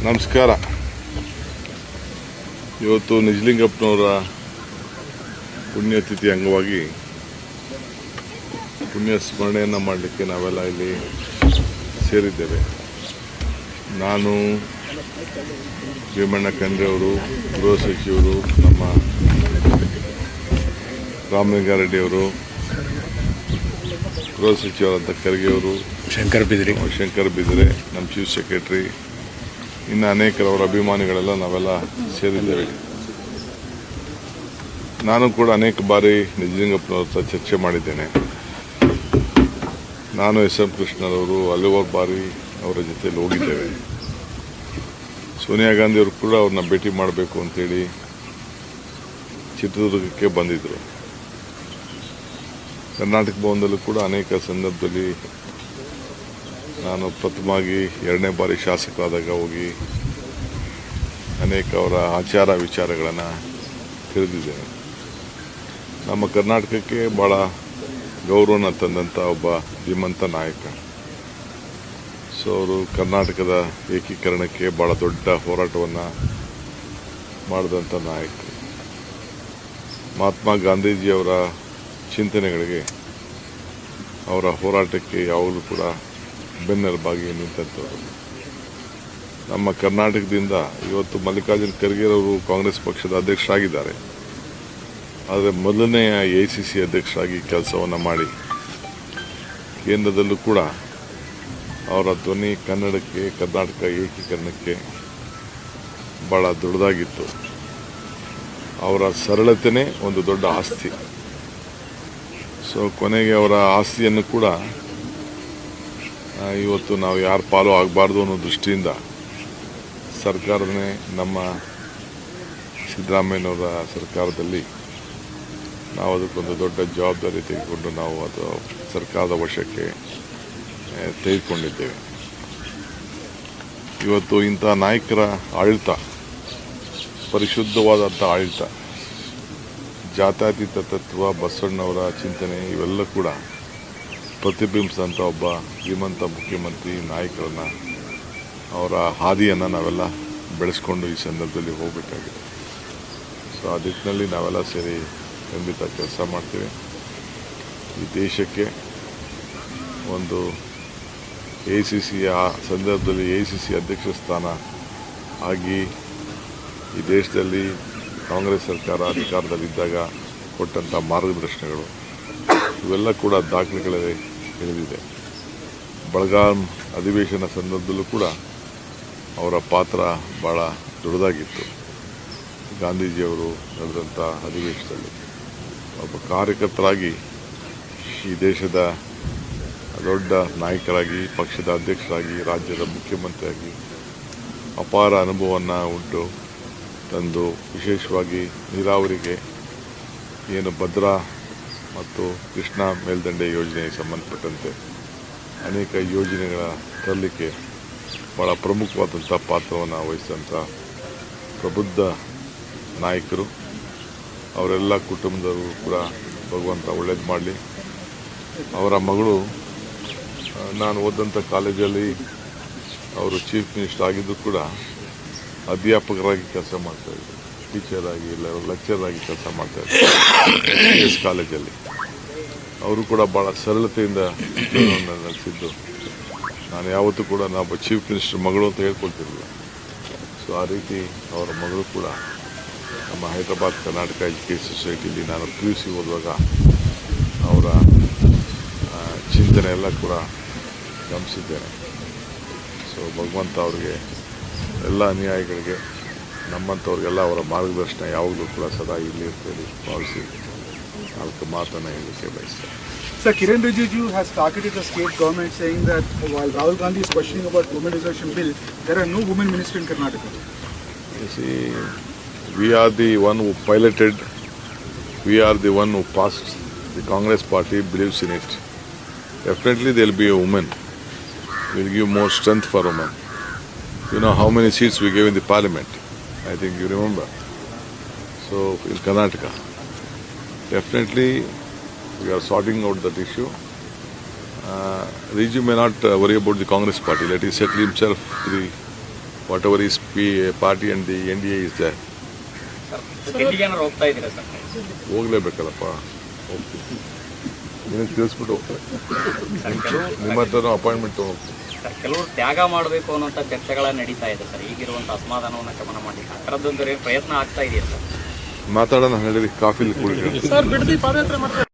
ನಮಸ್ಕಾರ. ಇವತ್ತು ನಿಜಲಿಂಗಪ್ಪನವರ ಪುಣ್ಯತಿಥಿ ಅಂಗವಾಗಿ ಪುಣ್ಯ ಸ್ಮರಣೆಯನ್ನು ಮಾಡಲಿಕ್ಕೆ ನಾವೆಲ್ಲ ಇಲ್ಲಿ ಸೇರಿದ್ದೇವೆ. ನಾನು, ಭೀಮಣ್ಣ ಖಂಡ್ರೆ ಅವರು, ಗೃಹ ಸಚಿವರು, ನಮ್ಮ ರಾಮಲಿಂಗಾರೆಡ್ಡಿಯವರು, ಗೃಹ ಸಚಿವರಾದಂಥ ಖರ್ಗೆ ಅವರು, ಶಂಕರ್ ಬಿದ್ರೆ, ನಮ್ಮ ಚೀಫ್ ಸೆಕ್ರೆಟರಿ, ಇನ್ನು ಅನೇಕರವರ ಅಭಿಮಾನಿಗಳೆಲ್ಲ ನಾವೆಲ್ಲ ಸೇರಿದ್ದೇವೆ. ನಾನು ಕೂಡ ಅನೇಕ ಬಾರಿ ನಿಜಲಿಂಗಪ್ಪನವ್ರ ಹತ್ರ ಚರ್ಚೆ ಮಾಡಿದ್ದೇನೆ. ನಾನು ಎಸ್.ಎಂ. ಕೃಷ್ಣರವರು ಹಲವಾರು ಬಾರಿ ಅವರ ಜೊತೆಯಲ್ಲಿ ಹೋಗಿದ್ದೇವೆ. ಸೋನಿಯಾ ಗಾಂಧಿಯವರು ಕೂಡ ಅವ್ರನ್ನ ಭೇಟಿ ಮಾಡಬೇಕು ಅಂತೇಳಿ ಚಿತ್ರದುರ್ಗಕ್ಕೆ ಬಂದಿದ್ದರು. ಕರ್ನಾಟಕ ಭವನದಲ್ಲೂ ಕೂಡ ಅನೇಕ ಸಂದರ್ಭದಲ್ಲಿ ನಾನು ಪ್ರಥಮವಾಗಿ 2ನೇ ಬಾರಿ ಶಾಸಕರಾದಾಗ ಹೋಗಿ ಅನೇಕ ಅವರ ಆಚಾರ ವಿಚಾರಗಳನ್ನು ತಿಳಿದಿದ್ದೇನೆ. ನಮ್ಮ ಕರ್ನಾಟಕಕ್ಕೆ ಭಾಳ ಗೌರವನ ತಂದಂಥ ಒಬ್ಬ ಧೀಮಂತ ನಾಯಕ. ಸೊ ಅವರು ಕರ್ನಾಟಕದ ಏಕೀಕರಣಕ್ಕೆ ಭಾಳ ದೊಡ್ಡ ಹೋರಾಟವನ್ನು ಮಾಡಿದಂಥ ನಾಯಕ. ಮಹಾತ್ಮ ಗಾಂಧೀಜಿಯವರ ಚಿಂತನೆಗಳಿಗೆ, ಅವರ ಹೋರಾಟಕ್ಕೆ ಯಾವಾಗಲೂ ಕೂಡ ಬೆನ್ನೆಲುಬಾಗಿ ನಿಂತಂಥವರು. ನಮ್ಮ ಕರ್ನಾಟಕದಿಂದ ಇವತ್ತು ಮಲ್ಲಿಕಾರ್ಜುನ ಖರ್ಗೆರವರು ಕಾಂಗ್ರೆಸ್ ಪಕ್ಷದ ಅಧ್ಯಕ್ಷರಾಗಿದ್ದಾರೆ. ಆದರೆ ಮೊದಲನೆಯ AICC ಅಧ್ಯಕ್ಷರಾಗಿ ಕೆಲಸವನ್ನು ಮಾಡಿ ಕೇಂದ್ರದಲ್ಲೂ ಕೂಡ ಅವರ ಧ್ವನಿ ಕನ್ನಡಕ್ಕೆ, ಕರ್ನಾಟಕ ಏಕೀಕರಣಕ್ಕೆ ಭಾಳ ದೊಡ್ಡದಾಗಿತ್ತು. ಅವರ ಸರಳತೆಯೇ ಒಂದು ದೊಡ್ಡ ಆಸ್ತಿ. ಸೊ ಕೊನೆಗೆ ಅವರ ಆಸ್ತಿಯನ್ನು ಕೂಡ ಇವತ್ತು ನಾವು ಯಾರು ಪಾಲು ಆಗಬಾರ್ದು ಅನ್ನೋ ದೃಷ್ಟಿಯಿಂದ ಸರ್ಕಾರನೇ, ನಮ್ಮ ಸಿದ್ದರಾಮಯ್ಯನವರ ಸರ್ಕಾರದಲ್ಲಿ ನಾವು ಅದಕ್ಕೊಂದು ದೊಡ್ಡ ಜವಾಬ್ದಾರಿ ತೆಗೆದುಕೊಂಡು ನಾವು ಅದು ಸರ್ಕಾರದ ವಶಕ್ಕೆ ತೆಗೆದುಕೊಂಡಿದ್ದೇವೆ. ಇವತ್ತು ಇಂಥ ನಾಯಕರ ಆಡಳಿತ, ಪರಿಶುದ್ಧವಾದಂಥ ಆಡಳಿತ, ಜಾತ್ಯತೀತ ತತ್ವ, ಬಸವಣ್ಣವರ ಚಿಂತನೆ ಇವೆಲ್ಲ ಕೂಡ ಪ್ರತಿಬಿಂಬಿಸಿದಂಥ ಒಬ್ಬ ಶ್ರೀಮಂತ ಮುಖ್ಯಮಂತ್ರಿ ನಾಯಕರನ್ನು, ಅವರ ಹಾದಿಯನ್ನು ನಾವೆಲ್ಲ ಬೆಳೆಸ್ಕೊಂಡು ಈ ಸಂದರ್ಭದಲ್ಲಿ ಹೋಗಬೇಕಾಗಿದೆ. ಸೊ ಆ ದಿಕ್ಕಿನಲ್ಲಿ ನಾವೆಲ್ಲ ಸೇರಿ ಖಂಡಿತ ಕೆಲಸ ಮಾಡ್ತೀವಿ. ಈ ದೇಶಕ್ಕೆ ಒಂದು AICC ಸಂದರ್ಭದಲ್ಲಿ AICC ಅಧ್ಯಕ್ಷ ಸ್ಥಾನ ಆಗಿ ಈ ದೇಶದಲ್ಲಿ ಕಾಂಗ್ರೆಸ್ ಸರ್ಕಾರ ಅಧಿಕಾರದಲ್ಲಿದ್ದಾಗ ಕೊಟ್ಟಂಥ ಮಾರ್ಗದರ್ಶನಗಳು ಇವೆಲ್ಲ ಕೂಡ ದಾಖಲೆಗಳಲ್ಲಿ ಇಳಿದಿದೆ. ಬೆಳಗಾಂ ಅಧಿವೇಶನ ಸಂದರ್ಭದಲ್ಲೂ ಕೂಡ ಅವರ ಪಾತ್ರ ಭಾಳ ದೊಡ್ಡದಾಗಿತ್ತು. ಗಾಂಧೀಜಿಯವರು ನಡೆದಂಥ ಅಧಿವೇಶನದಲ್ಲಿ ಒಬ್ಬ ಕಾರ್ಯಕರ್ತರಾಗಿ ಈ ದೇಶದ ದೊಡ್ಡ ನಾಯಕರಾಗಿ, ಪಕ್ಷದ ಅಧ್ಯಕ್ಷರಾಗಿ, ರಾಜ್ಯದ ಮುಖ್ಯಮಂತ್ರಿಯಾಗಿ ಅಪಾರ ಅನುಭವವನ್ನು ಉಂಟು ತಂದು, ವಿಶೇಷವಾಗಿ ನೀರಾವರಿಗೆ ಏನು ಭದ್ರಾ ಮತ್ತು ಕೃಷ್ಣಾ ಮೇಲ್ದಂಡೆ ಯೋಜನೆಗೆ ಸಂಬಂಧಪಟ್ಟಂತೆ ಅನೇಕ ಯೋಜನೆಗಳ ತರಲಿಕ್ಕೆ ಭಾಳ ಪ್ರಮುಖವಾದಂಥ ಪಾತ್ರವನ್ನು ವಹಿಸಿದಂಥ ಪ್ರಬುದ್ಧ ನಾಯಕರು. ಅವರೆಲ್ಲ ಕುಟುಂಬದವರು ಕೂಡ ಭಗವಂತ ಒಳ್ಳೇದು ಮಾಡಲಿ. ಅವರ ಮಗಳು, ನಾನು ಓದಂಥ ಕಾಲೇಜಲ್ಲಿ ಅವರು ಚೀಫ್ ಮಿನಿಸ್ಟರ್ ಆಗಿದ್ದು ಕೂಡ ಅಧ್ಯಾಪಕರಾಗಿ ಕೆಲಸ ಮಾಡ್ತಾಯಿದ್ರು, ಟೀಚರ್ ಆಗಿ, ಇಲ್ಲ ಲೆಕ್ಚರ್ ಆಗಿ ಕೆಲಸ ಮಾಡ್ತಾಯಿದ್ರು ಕಾಲೇಜಲ್ಲಿ. ಅವರು ಕೂಡ ಭಾಳ ಸರಳತೆಯಿಂದ ಜೀವನವನ್ನು ನಡೆಸಿದ್ದು. ನಾನು ಯಾವತ್ತೂ ಕೂಡ ನಾವು ಚೀಫ್ ಮಿನಿಸ್ಟರ್ ಮಗಳು ಅಂತ ಹೇಳ್ಕೊಳ್ತಿರಲಿಲ್ಲ. ಸೊ ಆ ರೀತಿ ಅವರ ಮಗಳು ಕೂಡ ನಮ್ಮ ಹೈದರಾಬಾದ್ ಕರ್ನಾಟಕ ಎಜುಕೇಷನ್ ಸೊಸೈಟಿಲಿ ನಾನು PUC ಓದುವಾಗ ಅವರ ಚಿಂತನೆ ಎಲ್ಲ ಕೂಡ ಗಮನಿಸಿದ್ದೇನೆ. ಸೊ ಭಗವಂತ ಅವ್ರಿಗೆ, ಎಲ್ಲ ಅನುಯಾಯಿಗಳಿಗೆ, ನಮ್ಮಂಥವ್ರಿಗೆಲ್ಲ ಅವರ ಮಾರ್ಗದರ್ಶನ ಯಾವಾಗಲೂ ಕೂಡ ಸದಾ ಇಲ್ಲಿ ಅಂತೇಳಿ ಭಾವಿಸಿ ನಾಲ್ಕು ಮಾತನ್ನು ಹೇಳಲಿಕ್ಕೆ ಬಯಸ್ತೇನೆ. Sir, Kiren Rijiju has targeted the state government saying that while Rahul Gandhi is questioning about women reservation bill, there are no women ministers in Karnataka. You see, we are the one who piloted, we are the one who passed. The Congress party believes in it. Definitely there will be a woman. We will give more strength for women. You know how many seats we gave in the parliament? I think you remember. So in Karnataka, definitely we are sorting out that issue. Riju may not worry about the Congress party. Let him settle himself to the whatever is party and the NDA is there. Sir ಡೆಲ್ಲಿಗೆ ಏನಾರು ಹೋಗ್ತಾ ಇದ್ದೀರಾ sir? ಹೋಗ್ಲೇಬೇಕಲ್ಲಪ್ಪ, ಹೋಗ್ತೀವಿ. ನಿನಗೆ ತಿಳಿಸ್ಬಿಟ್ಟು ಹೋಗ್ತಾರೆ. Sir ಕೆಲವು ನಿಮ್ಮ ಹತ್ರನೂ ಅಪಾಯಿಂಟ್ಮೆಂಟ್ ತೊಗೊಂಡು ಸರ್ ಕೆಲವರು ತ್ಯಾಗ ಮಾಡಬೇಕು ಅನ್ನೋಂಥ ಚರ್ಚೆಗಳ ನಡೀತಾ ಇದೆ ಸರ್. ಈಗಿರುವಂಥ ಅಸಮಾಧಾನವನ್ನು ಶಮನ ಮಾಡಿ ಆ ಥರದ್ದೊಂದು ಪ್ರಯತ್ನ ಆಗ್ತಾ ಇದೆಯಾ ಸರ್? ಮಾತಾಡೋಣ, ಹೇಳಿರಿ, ಕಾಫಿಲಿ ಕುಡಿದ್ರೆ.